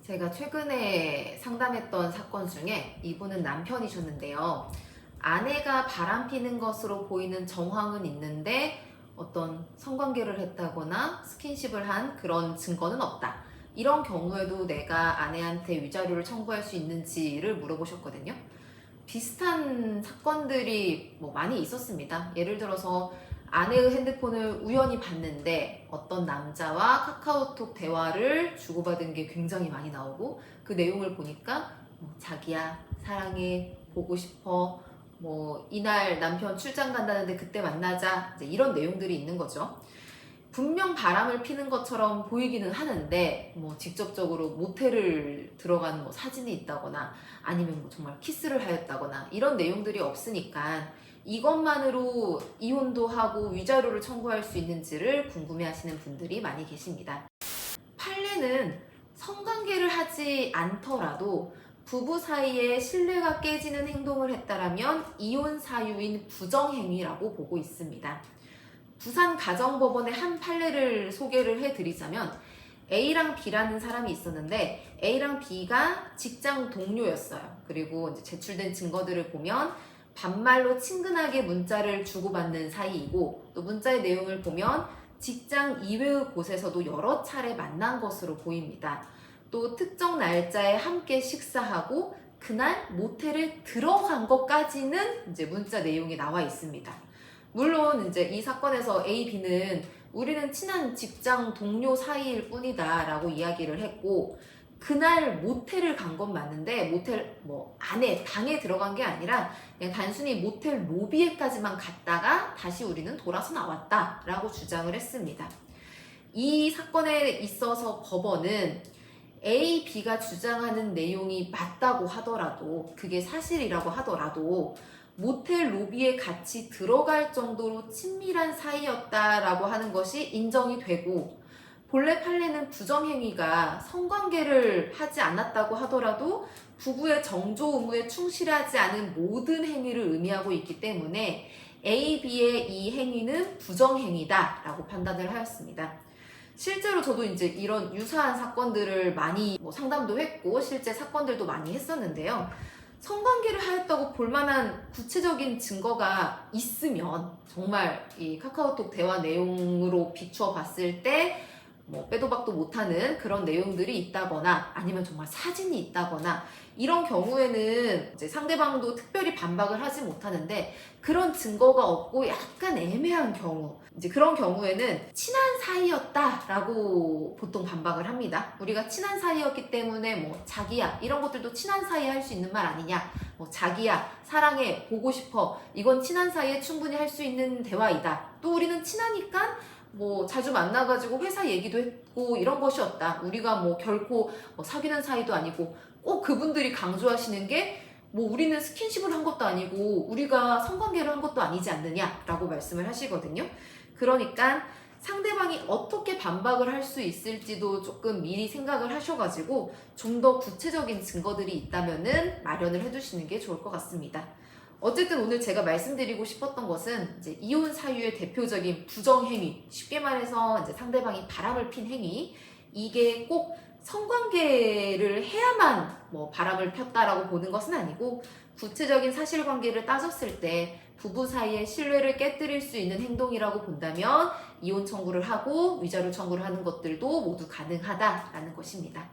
제가 최근에 상담했던 사건 중에 이분은 남편이셨는데요. 아내가 바람피는 것으로 보이는 정황은 있는데 어떤 성관계를 했다거나 스킨십을 한 그런 증거는 없다. 이런 경우에도 내가 아내한테 위자료를 청구할 수 있는지를 물어보셨거든요. 비슷한 사건들이 많이 있었습니다. 예를 들어서 아내의 핸드폰을 우연히 봤는데 어떤 남자와 카카오톡 대화를 주고받은 게 굉장히 많이 나오고, 그 내용을 보니까 자기야 사랑해 보고 싶어, 이날 남편 출장 간다는데 그때 만나자, 이제 이런 내용들이 있는 거죠. 분명 바람을 피는 것처럼 보이기는 하는데 직접적으로 모텔을 들어간 사진이 있다거나 아니면 정말 키스를 하였다거나 이런 내용들이 없으니까 이것만으로 이혼도 하고 위자료를 청구할 수 있는지를 궁금해하시는 분들이 많이 계십니다. 판례는 성관계를 하지 않더라도 부부 사이에 신뢰가 깨지는 행동을 했다라면 이혼 사유인 부정행위라고 보고 있습니다. 부산가정법원의 한 판례를 소개를 해드리자면, A랑 B라는 사람이 있었는데 A랑 B가 직장 동료였어요. 그리고 이제 제출된 증거들을 보면 반말로 친근하게 문자를 주고받는 사이이고, 또 문자의 내용을 보면 직장 이외의 곳에서도 여러 차례 만난 것으로 보입니다. 또 특정 날짜에 함께 식사하고 그날 모텔에 들어간 것까지는 이제 문자 내용이 나와 있습니다. 물론 이제 이 사건에서 A, B는 우리는 친한 직장 동료 사이일 뿐이다 라고 이야기를 했고, 그날 모텔을 간 건 맞는데 모텔 안에 방에 들어간 게 아니라 그냥 단순히 모텔 로비에까지만 갔다가 다시 우리는 돌아서 나왔다 라고 주장을 했습니다. 이 사건에 있어서 법원은 A, B가 주장하는 내용이 맞다고 하더라도, 그게 사실이라고 하더라도 모텔 로비에 같이 들어갈 정도로 친밀한 사이였다라고 하는 것이 인정이 되고, 본래 판례는 부정행위가 성관계를 하지 않았다고 하더라도 부부의 정조 의무에 충실하지 않은 모든 행위를 의미하고 있기 때문에 A, B의 이 행위는 부정행위다라고 판단을 하였습니다. 실제로 저도 이제 이런 유사한 사건들을 많이 상담도 했고 실제 사건들도 많이 했었는데요. 성관계를 하였다고 볼만한 구체적인 증거가 있으면, 정말 이 카카오톡 대화 내용으로 비추어 봤을 때 빼도 박도 못하는 그런 내용들이 있다거나 아니면 정말 사진이 있다거나 이런 경우에는 이제 상대방도 특별히 반박을 하지 못하는데, 그런 증거가 없고 약간 애매한 경우, 이제 그런 경우에는 친한 사이였다라고 보통 반박을 합니다. 우리가 친한 사이였기 때문에 자기야 이런 것들도 친한 사이에 할 수 있는 말 아니냐, 자기야 사랑해 보고 싶어 이건 친한 사이에 충분히 할 수 있는 대화이다. 또 우리는 친하니까 자주 만나가지고 회사 얘기도 했고 이런 것이었다. 우리가 결코 사귀는 사이도 아니고, 꼭 그분들이 강조하시는 게 우리는 스킨십을 한 것도 아니고 우리가 성관계를 한 것도 아니지 않느냐라고 말씀을 하시거든요. 그러니까 상대방이 어떻게 반박을 할 수 있을지도 조금 미리 생각을 하셔가지고 좀 더 구체적인 증거들이 있다면은 마련을 해두시는 게 좋을 것 같습니다. 어쨌든 오늘 제가 말씀드리고 싶었던 것은 이제 이혼 사유의 대표적인 부정행위, 쉽게 말해서 이제 상대방이 바람을 핀 행위, 이게 꼭 성관계를 해야만 바람을 폈다라고 보는 것은 아니고, 구체적인 사실관계를 따졌을 때 부부 사이의 신뢰를 깨뜨릴 수 있는 행동이라고 본다면 이혼 청구를 하고 위자료 청구를 하는 것들도 모두 가능하다라는 것입니다.